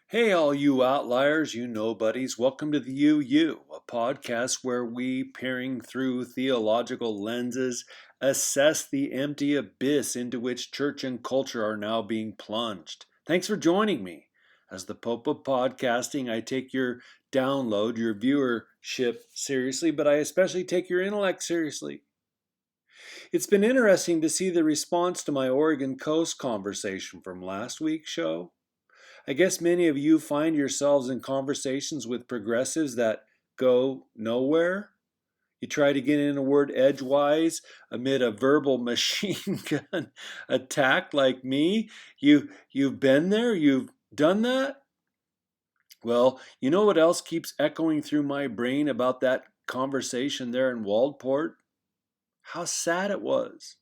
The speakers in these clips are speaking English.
Hey, all you outliers, you nobodies, welcome to the UU, a podcast where we, peering through theological lenses, assess the empty abyss into which church and culture are now being plunged. Thanks for joining me. As the Pope of Podcasting, I take your download, your viewership seriously, but I especially take your intellect seriously. It's been interesting to see the response to my Oregon Coast conversation from last week's show. I guess many of you find yourselves in conversations with progressives that go nowhere. You try to get in a word edgewise amid a verbal machine gun attack like me. You've been there, you've done that. Well, you know what else keeps echoing through my brain about that conversation there in Waldport? How sad it was.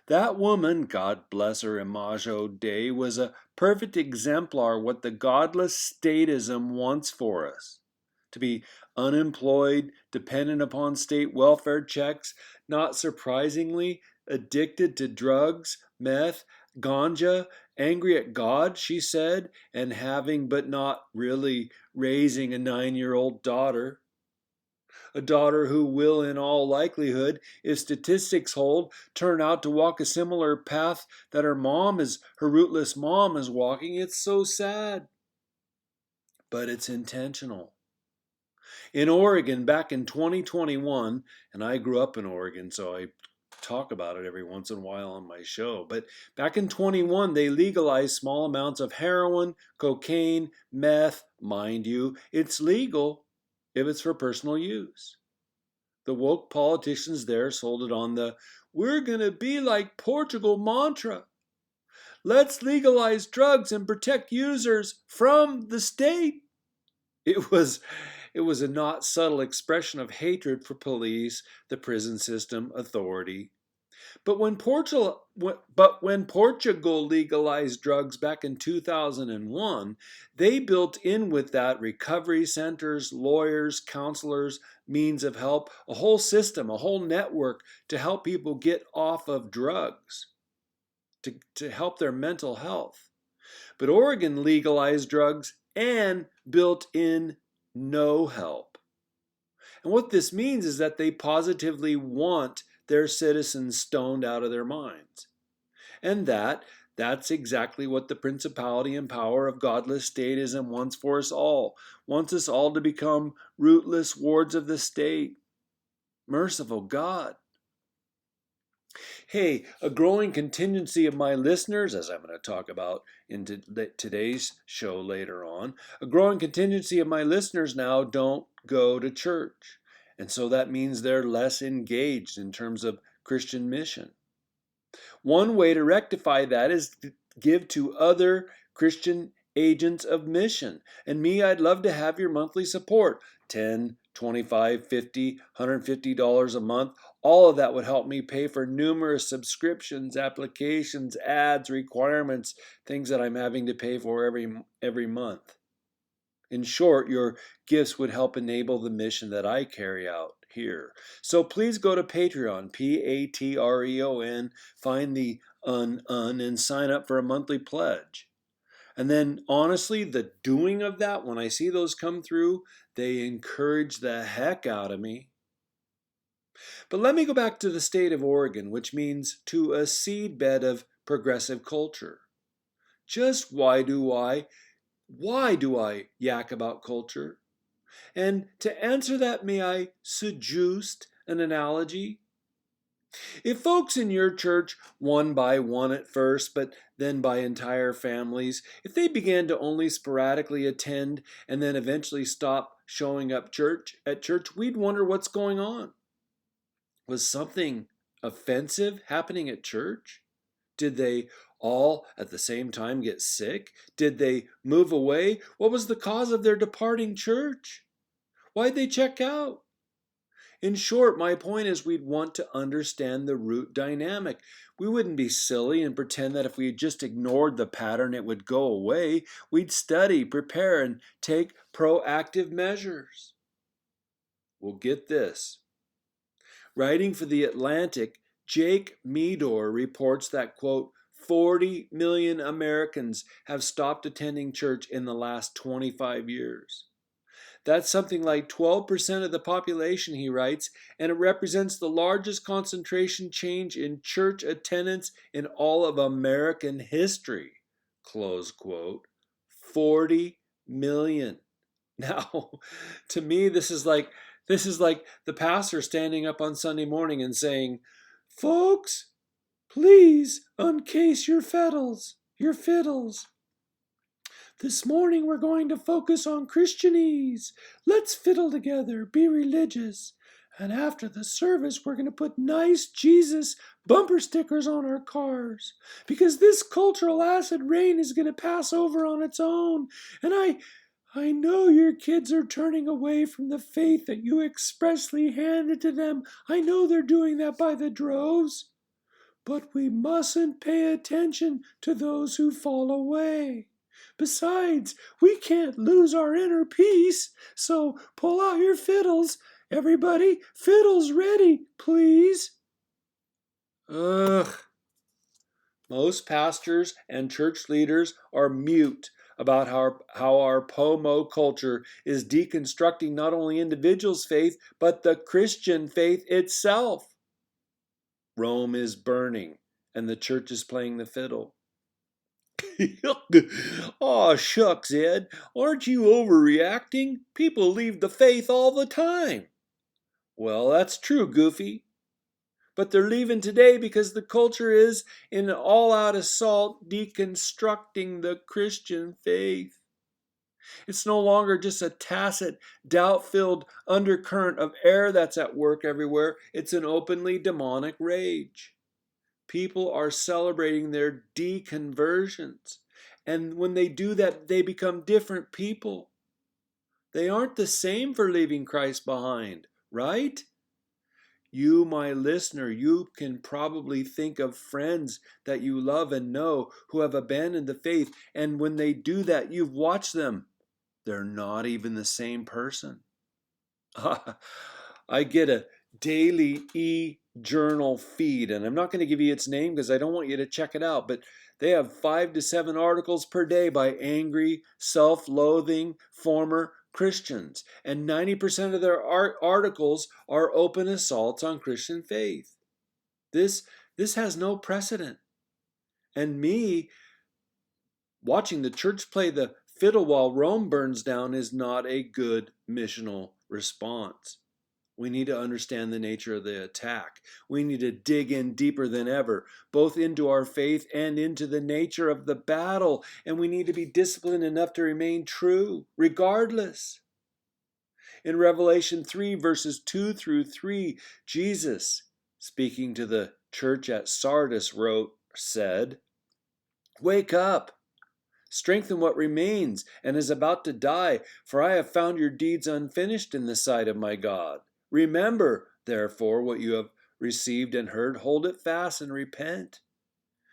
That woman, God bless her imago Dei, was a perfect exemplar of what the godless statism wants for us. To be unemployed, dependent upon state welfare checks, not surprisingly, addicted to drugs, meth, ganja, angry at God, she said, and having but not really raising a 9-year-old daughter. A daughter who will, in all likelihood, if statistics hold, turn out to walk a similar path that her rootless mom is walking. It's so sad. But it's intentional. In Oregon, back in 2021, and I grew up in Oregon, so I talk about it every once in a while on my show. But back in 21, they legalized small amounts of heroin, cocaine, meth, mind you. It's legal if it's for personal use. The woke politicians there sold it on the "we're going to be like Portugal" mantra. Let's legalize drugs and protect users from the state. It was a not subtle expression of hatred for police, the prison system, authority. But when Portugal legalized drugs back in 2001, they built in with that recovery centers, lawyers, counselors, means of help, a whole system, a whole network to help people get off of drugs, to help their mental health. But Oregon legalized drugs and built in no help. And what this means is that they positively want their citizens stoned out of their minds. And that's exactly what the principality and power of godless statism wants for us all. Wants us all to become rootless wards of the state. Merciful God. Hey, a growing contingency of my listeners, as I'm going to talk about in today's show later on, a growing contingency of my listeners now don't go to church. And so that means they're less engaged in terms of Christian mission. One way to rectify that is to give to other Christian agents of mission. And me, I'd love to have your monthly support. $10, $25, $50, $150 a month. All of that would help me pay for numerous subscriptions, applications, ads, requirements, things that I'm having to pay for every month. In short, your gifts would help enable the mission that I carry out here. So please go to Patreon, Patreon, find the and sign up for a monthly pledge. And then honestly, the doing of that, when I see those come through, they encourage the heck out of me. But let me go back to the state of Oregon, which means to a seedbed of progressive culture. Just why do I yak about culture? And to answer that, may I suggest an analogy? If folks in your church, one by one at first, but then by entire families, if they began to only sporadically attend and then eventually stop showing up at church, we'd wonder what's going on. Was something offensive happening at church? Did they all at the same time get sick? Did they move away? What was the cause of their departing church? Why'd they check out? In short, my point is we'd want to understand the root dynamic. We wouldn't be silly and pretend that if we just ignored the pattern, it would go away. We'd study, prepare, and take proactive measures. Well, get this. Writing for The Atlantic, Jake Meador reports that, quote, 40 million Americans have stopped attending church in the last 25 years. That's something like 12% of the population, he writes, and it represents the largest concentration change in church attendance in all of American history. Close quote. 40 million. Now, to me, this is like the pastor standing up on Sunday morning and saying, "Folks, please uncase your fiddles, This morning we're going to focus on Christianese. Let's fiddle together, be religious. And after the service, we're going to put nice Jesus bumper stickers on our cars. Because this cultural acid rain is going to pass over on its own. And I know your kids are turning away from the faith that you expressly handed to them. I know they're doing that by the droves. But we mustn't pay attention to those who fall away. Besides, we can't lose our inner peace, so pull out your fiddles. Everybody, fiddles ready, please." Ugh. Most pastors and church leaders are mute about how our POMO culture is deconstructing not only individuals' faith, but the Christian faith itself. Rome is burning, and the church is playing the fiddle. Aw, shucks, Ed. Aren't you overreacting? People leave the faith all the time. Well, that's true, Goofy. But they're leaving today because the culture is, in an all-out assault, deconstructing the Christian faith. It's no longer just a tacit, doubt-filled undercurrent of air that's at work everywhere. It's an openly demonic rage. People are celebrating their deconversions. And when they do that, they become different people. They aren't the same for leaving Christ behind, right? You, my listener, you can probably think of friends that you love and know who have abandoned the faith. And when they do that, you've watched them. They're not even the same person. I get a daily e-journal feed, and I'm not going to give you its name because I don't want you to check it out, but they have 5 to 7 articles per day by angry, self-loathing former Christians, and 90% of their articles are open assaults on Christian faith. This has no precedent. And me watching the church play the fiddle while Rome burns down is not a good missional response. We need to understand the nature of the attack. We need to dig in deeper than ever, both into our faith and into the nature of the battle. And we need to be disciplined enough to remain true, regardless. In Revelation 3, verses 2 through 3, Jesus, speaking to the church at Sardis, said, "Wake up! Strengthen what remains and is about to die, for I have found your deeds unfinished in the sight of my God. Remember, therefore, what you have received and heard, hold it fast and repent.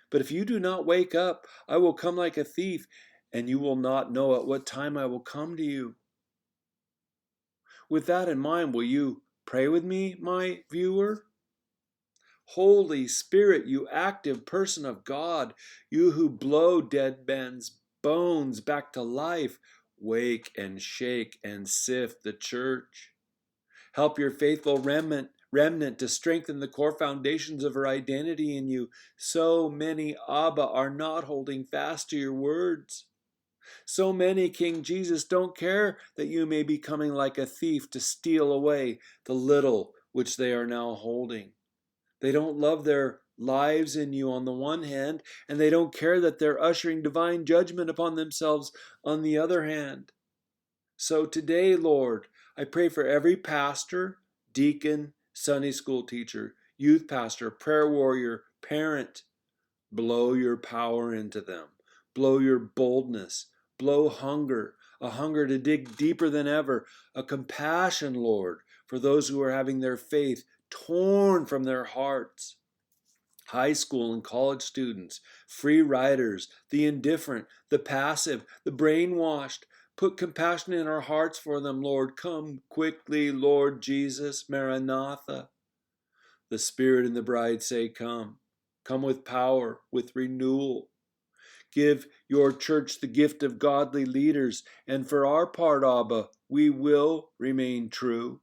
But if you do not wake up, I will come like a thief, and you will not know at what time I will come to you." With that in mind, will you pray with me, my viewer? Holy Spirit, you active person of God, you who blow dead men's bones back to life, wake and shake and sift the church. Help your faithful remnant to strengthen the core foundations of her identity in you. So many, Abba, are not holding fast to your words. So many, King Jesus, don't care that you may be coming like a thief to steal away the little which they are now holding. They don't love their lives in you on the one hand, and they don't care that they're ushering divine judgment upon themselves on the other hand. So today, Lord, I pray for every pastor, deacon, Sunday school teacher, youth pastor, prayer warrior, parent. Blow your power into them. Blow your boldness. Blow hunger, a hunger to dig deeper than ever, a compassion, Lord, for those who are having their faith torn from their hearts. High school and college students, free riders, the indifferent, the passive, the brainwashed. Put compassion in our hearts for them, Lord. Come quickly, Lord Jesus, Maranatha. The Spirit and the bride say, "Come." Come with power, with renewal. Give your church the gift of godly leaders, and for our part, Abba, we will remain true.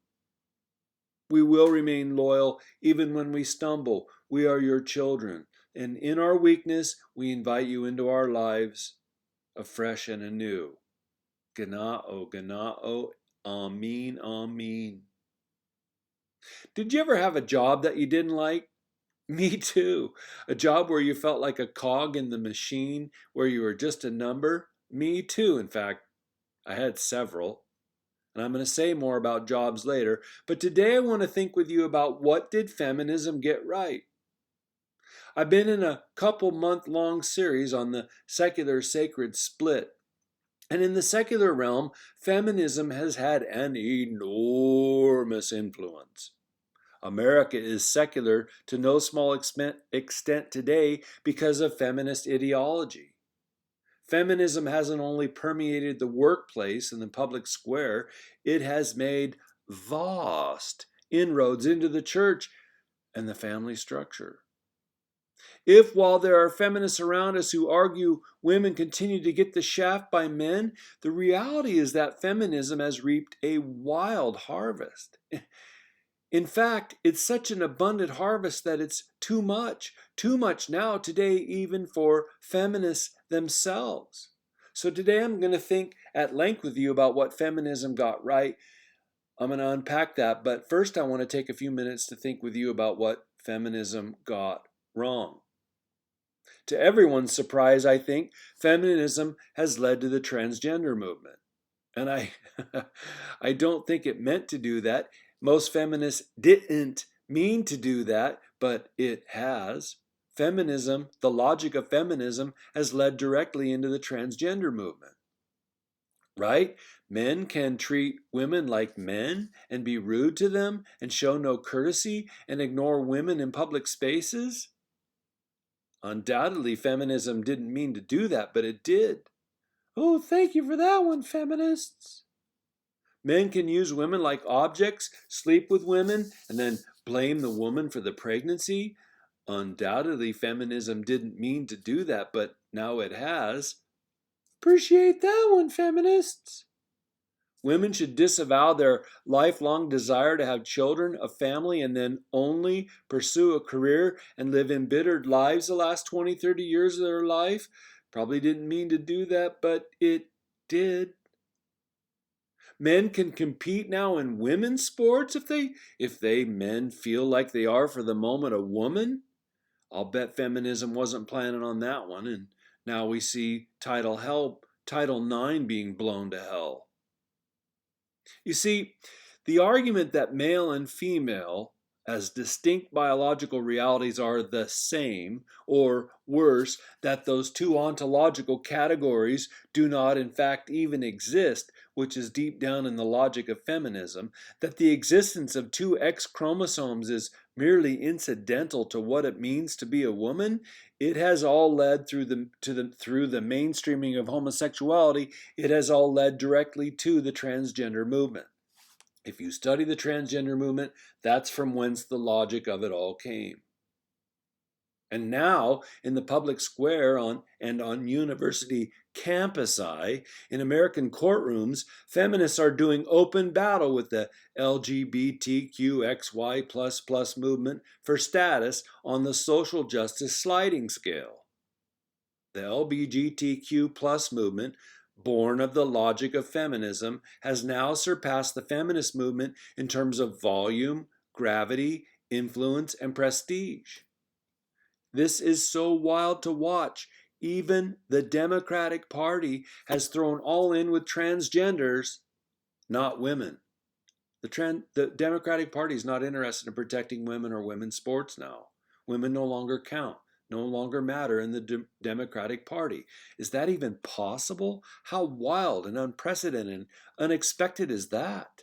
We will remain loyal even when we stumble. We are your children, and in our weakness, we invite you into our lives afresh and anew. Ganao, ganao, amen, amen. Did you ever have a job that you didn't like? Me too. A job where you felt like a cog in the machine, where you were just a number? Me too, in fact. I had several. And I'm going to say more about jobs later. But today I want to think with you about what did feminism get right? I've been in a couple-month-long series on the secular sacred split. And in the secular realm, feminism has had an enormous influence. America is secular to no small extent today because of feminist ideology. Feminism hasn't only permeated the workplace and the public square, it has made vast inroads into the church and the family structure. If, while there are feminists around us who argue women continue to get the shaft by men, the reality is that feminism has reaped a wild harvest. In fact, it's such an abundant harvest that it's too much now today, even for feminists themselves. So today I'm going to think at length with you about what feminism got right. I'm going to unpack that, but first I want to take a few minutes to think with you about what feminism got wrong. To everyone's surprise, I think, feminism has led to the transgender movement. And I don't think it meant to do that. Most feminists didn't mean to do that, but it has. Feminism, the logic of feminism, has led directly into the transgender movement. Right? Men can treat women like men and be rude to them and show no courtesy and ignore women in public spaces. Undoubtedly, feminism didn't mean to do that, but it did. Oh, thank you for that one, feminists. Men can use women like objects, sleep with women, and then blame the woman for the pregnancy. Undoubtedly, feminism didn't mean to do that, but now it has. Appreciate that one, feminists. Women should disavow their lifelong desire to have children, a family, and then only pursue a career and live embittered lives the last 20, 30 years of their life. Probably didn't mean to do that, but it did. Men can compete now in women's sports if they men feel like they are for the moment a woman. I'll bet feminism wasn't planning on that one, and now we see Title IX being blown to hell. You see, the argument that male and female as distinct biological realities are the same, or worse, that those two ontological categories do not in fact even exist, which is deep down in the logic of feminism, that the existence of two X chromosomes is merely incidental to what it means to be a woman, it has all led through the mainstreaming of homosexuality, it has all led directly to the transgender movement. If you study the transgender movement, that's from whence the logic of it all came. And now, in the public square and on university campusi, in American courtrooms, feminists are doing open battle with the LGBTQXY++ movement for status on the social justice sliding scale. The LGBTQ+ movement, born of the logic of feminism, has now surpassed the feminist movement in terms of volume, gravity, influence, and prestige. This is so wild to watch. Even the Democratic Party has thrown all in with transgenders, not women. The Democratic Party is not interested in protecting women or women's sports now. Women no longer count, no longer matter in the Democratic Party. Is that even possible? How wild and unprecedented and unexpected is that?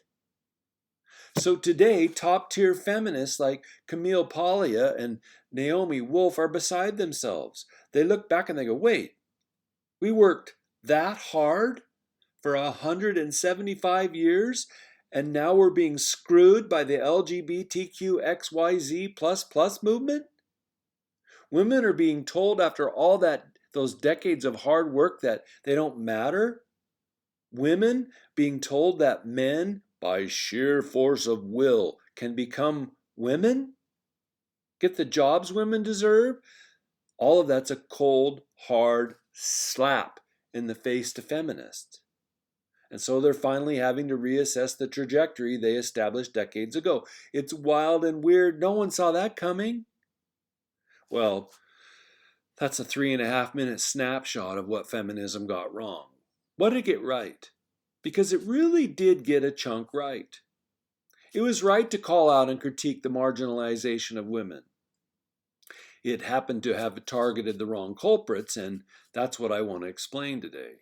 So today, top-tier feminists like Camille Paglia and Naomi Wolf are beside themselves. They look back and they go, wait, we worked that hard for 175 years and now we're being screwed by the LGBTQXYZ++ movement? Women are being told after all those decades of hard work that they don't matter. Women being told that men, by sheer force of will, can become women, get the jobs women deserve. All of that's a cold, hard slap in the face to feminists. And so they're finally having to reassess the trajectory they established decades ago. It's wild and weird. No one saw that coming. Well, that's a 3.5 minute snapshot of what feminism got wrong. What did it get right? Because it really did get a chunk right. It was right to call out and critique the marginalization of women. It happened to have targeted the wrong culprits, and that's what I want to explain today.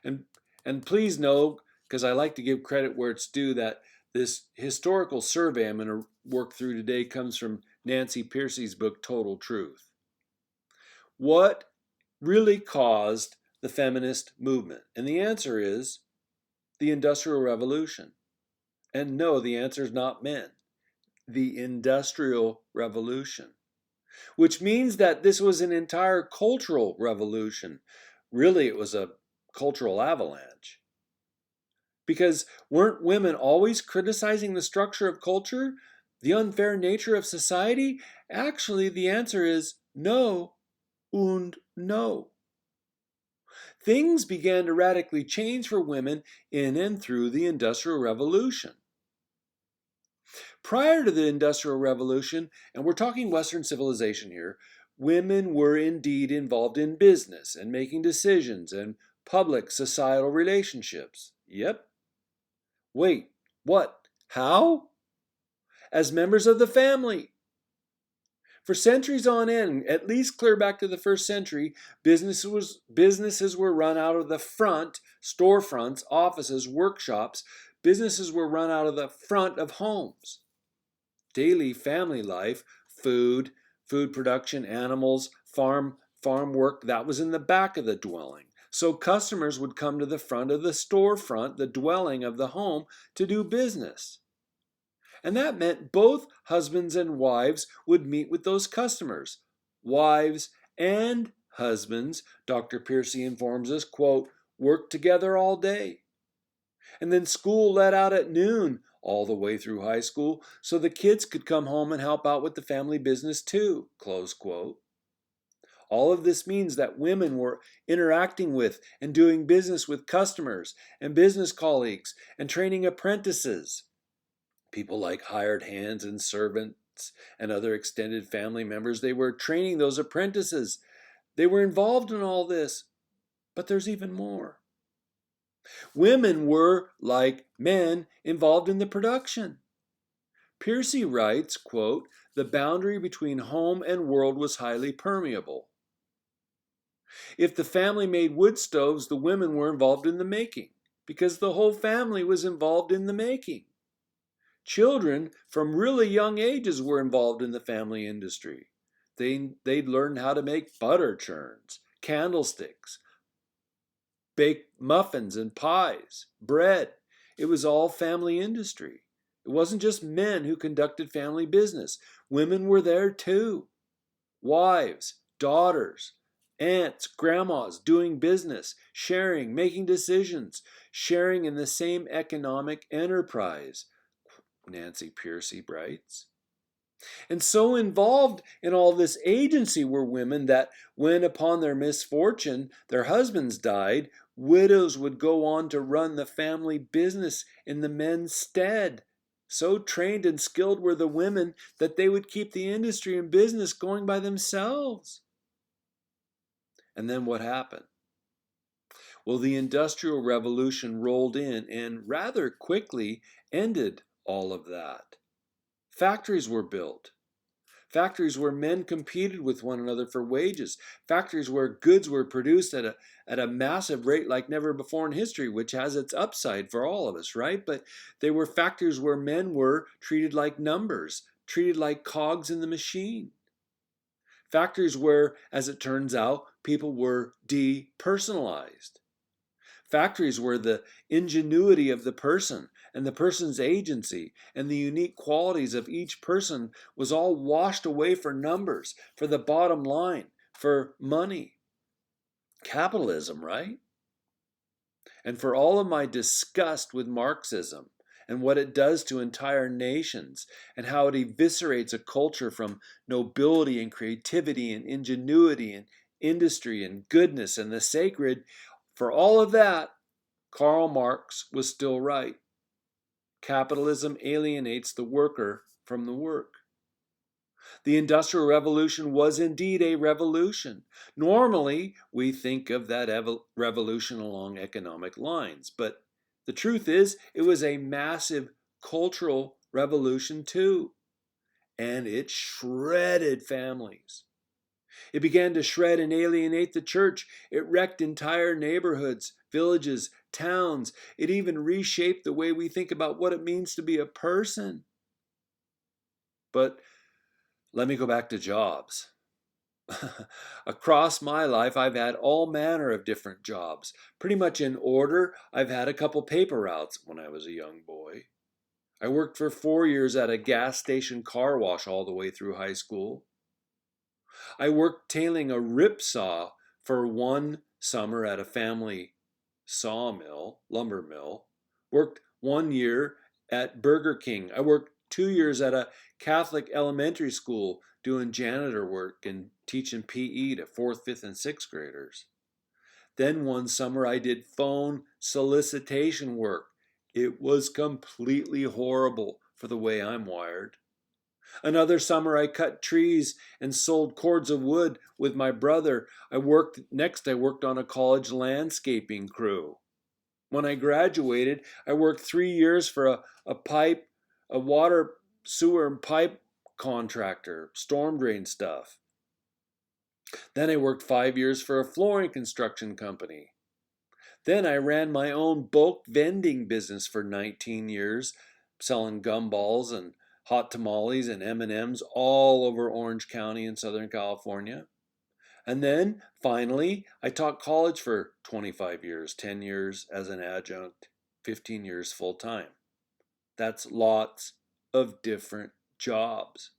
And please know, because I like to give credit where it's due, that this historical survey I'm going to work through today comes from Nancy Pearcey's book, Total Truth. What really caused the feminist movement? And the answer is the Industrial Revolution. And no, the answer is not men. The Industrial Revolution. Which means that this was an entire cultural revolution. Really, it was a cultural avalanche. Because weren't women always criticizing the structure of culture, the unfair nature of society? Actually, the answer is no and no. Things began to radically change for women in and through the Industrial Revolution. Prior to the Industrial Revolution, and we're talking Western civilization here, women were indeed involved in business and making decisions and public societal relationships. Yep. Wait, what? How? As members of the family. For centuries on end, at least clear back to the first century, businesses were run out of the front, storefronts, offices, workshops. Businesses were run out of the front of homes. Daily family life, food production, animals, farm work, that was in the back of the dwelling. So customers would come to the front of the storefront, the dwelling of the home, to do business. And that meant both husbands and wives would meet with those customers. Wives and husbands, Dr. Pearcey informs us, quote, work together all day. And then school let out at noon all the way through high school, so the kids could come home and help out with the family business too, close quote. All of this means that women were interacting with and doing business with customers and business colleagues and training apprentices. People like hired hands and servants and other extended family members, they were training those apprentices. They were involved in all this. But there's even more. Women were, like men, involved in the production. Pearcey writes, quote, the boundary between home and world was highly permeable. If the family made wood stoves, the women were involved in the making, because the whole family was involved in the making. Children from really young ages were involved in the family industry. They'd learned how to make butter churns, candlesticks, bake muffins and pies, bread. It was all family industry. It wasn't just men who conducted family business. Women were there too. Wives, daughters, aunts, grandmas doing business, sharing, making decisions, sharing in the same economic enterprise, Nancy Pearcey writes. And so involved in all this agency were women that when upon their misfortune their husbands died, widows would go on to run the family business in the men's stead. So trained and skilled were the women that they would keep the industry and business going by themselves. And then what happened? Well, the Industrial Revolution rolled in and rather quickly ended all of that. Factories were built. Factories where men competed with one another for wages. Factories where goods were produced at a massive rate like never before in history, which has its upside for all of us, right? But they were factories where men were treated like numbers, treated like cogs in the machine. Factories where, as it turns out, people were depersonalized. Factories where the ingenuity of the person and the person's agency and the unique qualities of each person was all washed away for numbers, for the bottom line, for money. Capitalism, right? And for all of my disgust with Marxism and what it does to entire nations and how it eviscerates a culture from nobility and creativity and ingenuity and industry and goodness and the sacred, for all of that, Karl Marx was still right. Capitalism alienates the worker from the work. The Industrial Revolution was indeed a revolution. Normally, we think of that revolution along economic lines, but the truth is, it was a massive cultural revolution too, and it shredded families. It began to shred and alienate the church. It wrecked entire neighborhoods, villages, towns. It even reshaped the way we think about what it means to be a person. But let me go back to jobs. Across my life, I've had all manner of different jobs. Pretty much in order, I've had a couple paper routes when I was a young boy. I worked for 4 years at a gas station car wash all the way through high school. I worked tailing a rip saw for 1 summer at a family sawmill, lumber mill. Worked 1 year at Burger King. I worked 2 years at a Catholic elementary school doing janitor work and teaching PE to 4th, 5th, and 6th graders. Then 1 summer I did phone solicitation work. It was completely horrible for the way I'm wired. Another summer I cut trees and sold cords of wood with my brother. I worked on a college landscaping crew. When I graduated, I worked 3 years for a water, sewer, and pipe contractor, storm drain stuff. Then I worked 5 years for a flooring construction company. Then I ran my own bulk vending business for 19 years, selling gumballs and hot tamales and M&Ms all over Orange County in Southern California. And then, finally, I taught college for 25 years, 10 years as an adjunct, 15 years full time. That's lots of different jobs.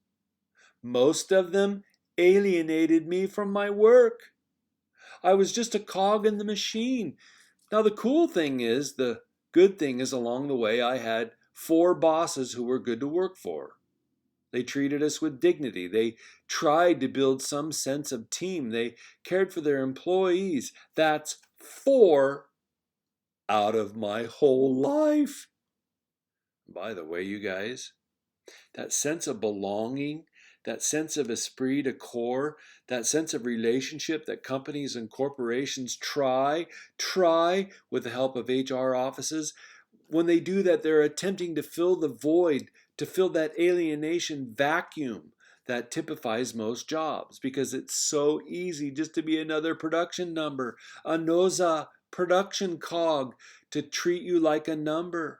Most of them alienated me from my work. I was just a cog in the machine. Now, the good thing is along the way I had 4 bosses who were good to work for. They treated us with dignity. They tried to build some sense of team. They cared for their employees. That's 4 out of my whole life. By the way, you guys, that sense of belonging, that sense of esprit de corps, that sense of relationship that companies and corporations try with the help of HR offices, when they do that, they're attempting to fill the void, to fill that alienation vacuum that typifies most jobs, because it's so easy just to be another production number, a NOZA production cog, to treat you like a number.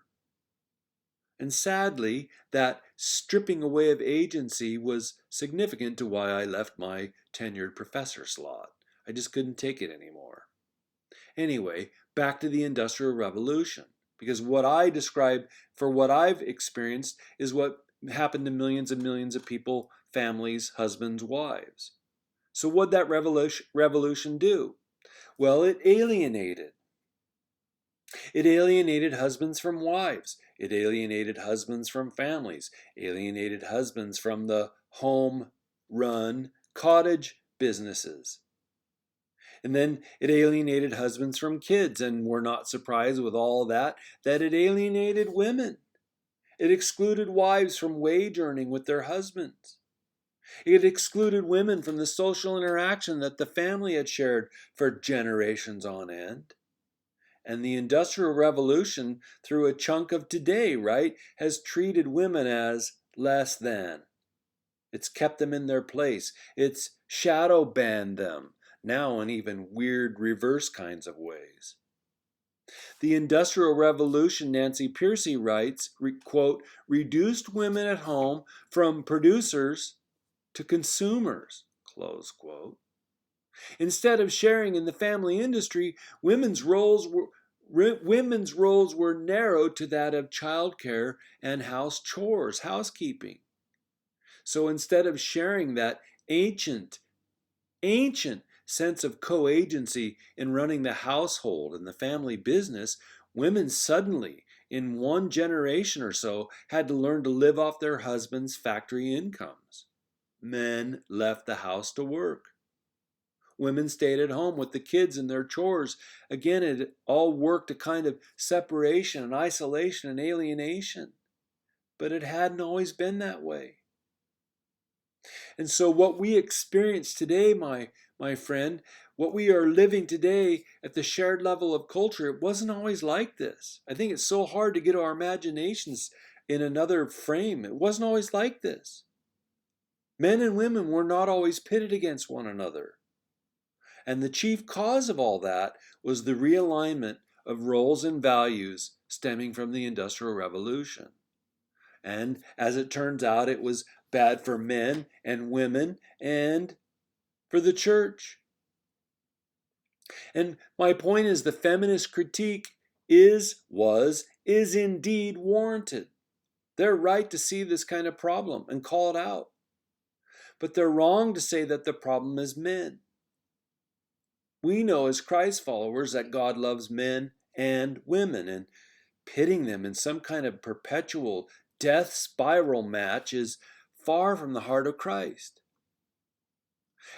And sadly, that stripping away of agency was significant to why I left my tenured professor slot. I just couldn't take it anymore. Anyway, back to the Industrial Revolution. Because what I describe for what I've experienced is what happened to millions and millions of people, families, husbands, wives. So what'd that revolution do? Well, it alienated. It alienated husbands from wives. It alienated husbands from families. Alienated husbands from the home-run cottage businesses. And then it alienated husbands from kids, and we're not surprised with all that it alienated women. It excluded wives from wage earning with their husbands. It excluded women from the social interaction that the family had shared for generations on end. And the Industrial Revolution, through a chunk of today, right, has treated women as less than. It's kept them in their place. It's shadow banned them, now in even weird reverse kinds of ways. The Industrial Revolution, Nancy Pearcey writes, quote, reduced women at home from producers to consumers, close quote. Instead of sharing in the family industry, women's roles women's roles were narrowed to that of childcare and house chores, housekeeping. So instead of sharing that ancient sense of co-agency in running the household and the family business, women suddenly, in one generation or so, had to learn to live off their husbands' factory incomes. Men left the house to work. Women stayed at home with the kids and their chores. Again, it all worked a kind of separation and isolation and alienation. But it hadn't always been that way. And so what we experience today, my friend, what we are living today at the shared level of culture, it wasn't always like this. I think it's so hard to get our imaginations in another frame. It wasn't always like this. Men and women were not always pitted against one another. And the chief cause of all that was the realignment of roles and values stemming from the Industrial Revolution. And as it turns out, it was bad for men and women and for the church. And my point is the feminist critique is indeed warranted. They're right to see this kind of problem and call it out. But they're wrong to say that the problem is men. We know as Christ followers that God loves men and women, and pitting them in some kind of perpetual death spiral match is far from the heart of Christ.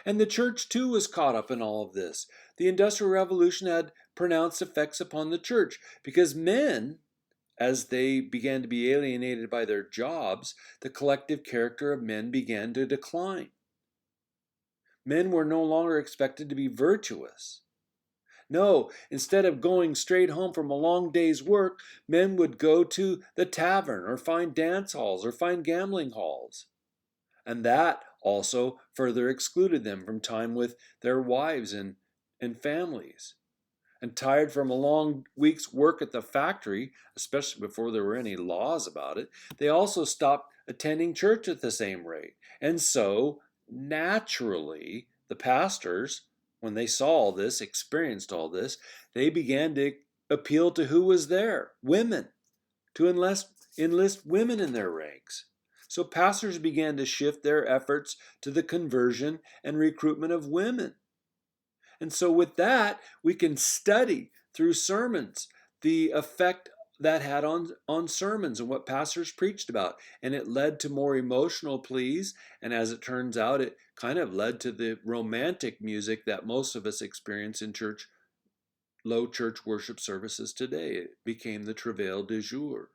And the church too was caught up in all of this. The Industrial Revolution had pronounced effects upon the church because men, as they began to be alienated by their jobs, the collective character of men began to decline. Men were no longer expected to be virtuous. No, instead of going straight home from a long day's work, men would go to the tavern or find dance halls or find gambling halls. And that also further excluded them from time with their wives and families. And tired from a long week's work at the factory, especially before there were any laws about it, they also stopped attending church at the same rate. And so, naturally, the pastors, when they saw all this, experienced all this, they began to appeal to who was there, women, to enlist women in their ranks. So pastors began to shift their efforts to the conversion and recruitment of women. And so with that, we can study through sermons the effect that had on sermons and what pastors preached about. And it led to more emotional pleas. And as it turns out, it kind of led to the romantic music that most of us experience in low church worship services today. It became the travail du jour.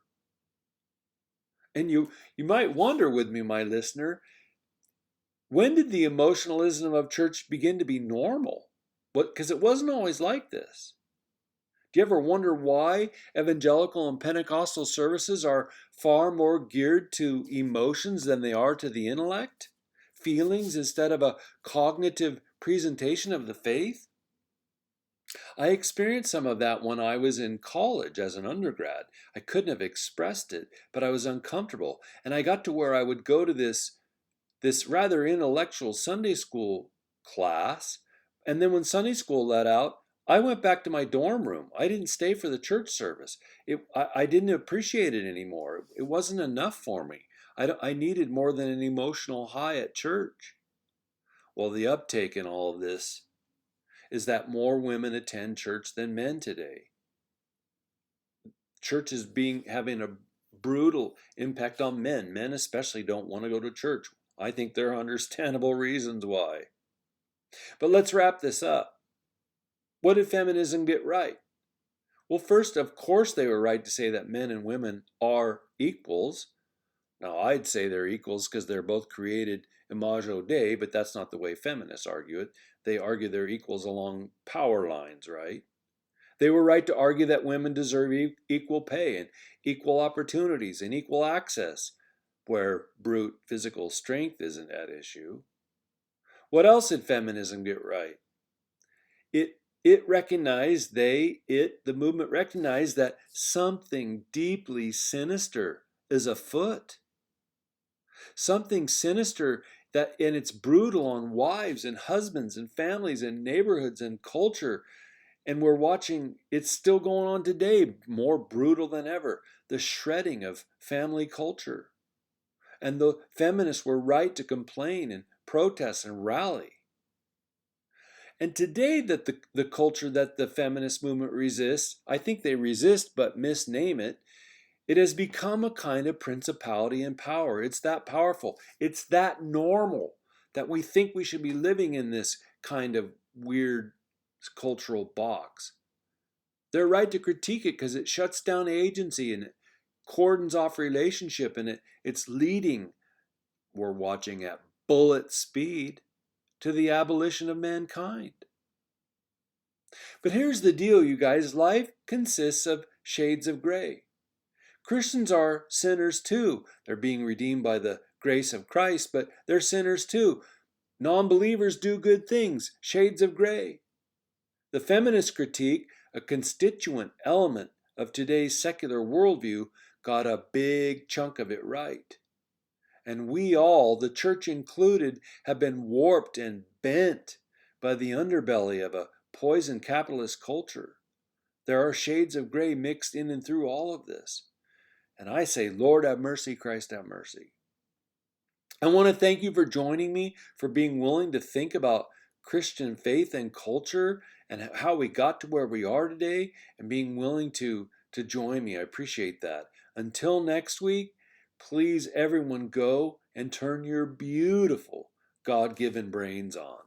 And you might wonder with me, my listener, when did the emotionalism of church begin to be normal? Because it wasn't always like this. Do you ever wonder why evangelical and Pentecostal services are far more geared to emotions than they are to the intellect? Feelings instead of a cognitive presentation of the faith? I experienced some of that when I was in college as an undergrad. I couldn't have expressed it, but I was uncomfortable. And I got to where I would go to this rather intellectual Sunday school class. And then when Sunday school let out, I went back to my dorm room. I didn't stay for the church service. I didn't appreciate it anymore. It wasn't enough for me. I needed more than an emotional high at church. Well, the uptake in all of this is that more women attend church than men today. Church is having a brutal impact on men. Men especially don't want to go to church. I think there are understandable reasons why. But let's wrap this up. What did feminism get right? Well, first, of course, they were right to say that men and women are equals. Now, I'd say they're equals because they're both created imago Dei, but that's not the way feminists argue it. They argue they're equals along power lines, right? They were right to argue that women deserve equal pay and equal opportunities and equal access, where brute physical strength isn't at issue. What else did feminism get right? The movement recognized that something deeply sinister is afoot. Something sinister and it's brutal on wives and husbands and families and neighborhoods and culture. And we're watching, it's still going on today, more brutal than ever, the shredding of family culture. And the feminists were right to complain and protest and rally. And today, that the culture that the feminist movement resists, I think they resist but misname it, it has become a kind of principality and power. It's that powerful. It's that normal that we think we should be living in this kind of weird cultural box. They're right to critique it because it shuts down agency and it cordons off relationship, and it's leading, we're watching at bullet speed, to the abolition of mankind. But here's the deal, you guys. Life consists of shades of gray. Christians are sinners too. They're being redeemed by the grace of Christ, but they're sinners too. Non-believers do good things, shades of gray. The feminist critique, a constituent element of today's secular worldview, got a big chunk of it right. And we all, the church included, have been warped and bent by the underbelly of a poison capitalist culture. There are shades of gray mixed in and through all of this. And I say, Lord have mercy, Christ have mercy. I want to thank you for joining me, for being willing to think about Christian faith and culture and how we got to where we are today, and being willing to join me. I appreciate that. Until next week, please everyone go and turn your beautiful God-given brains on.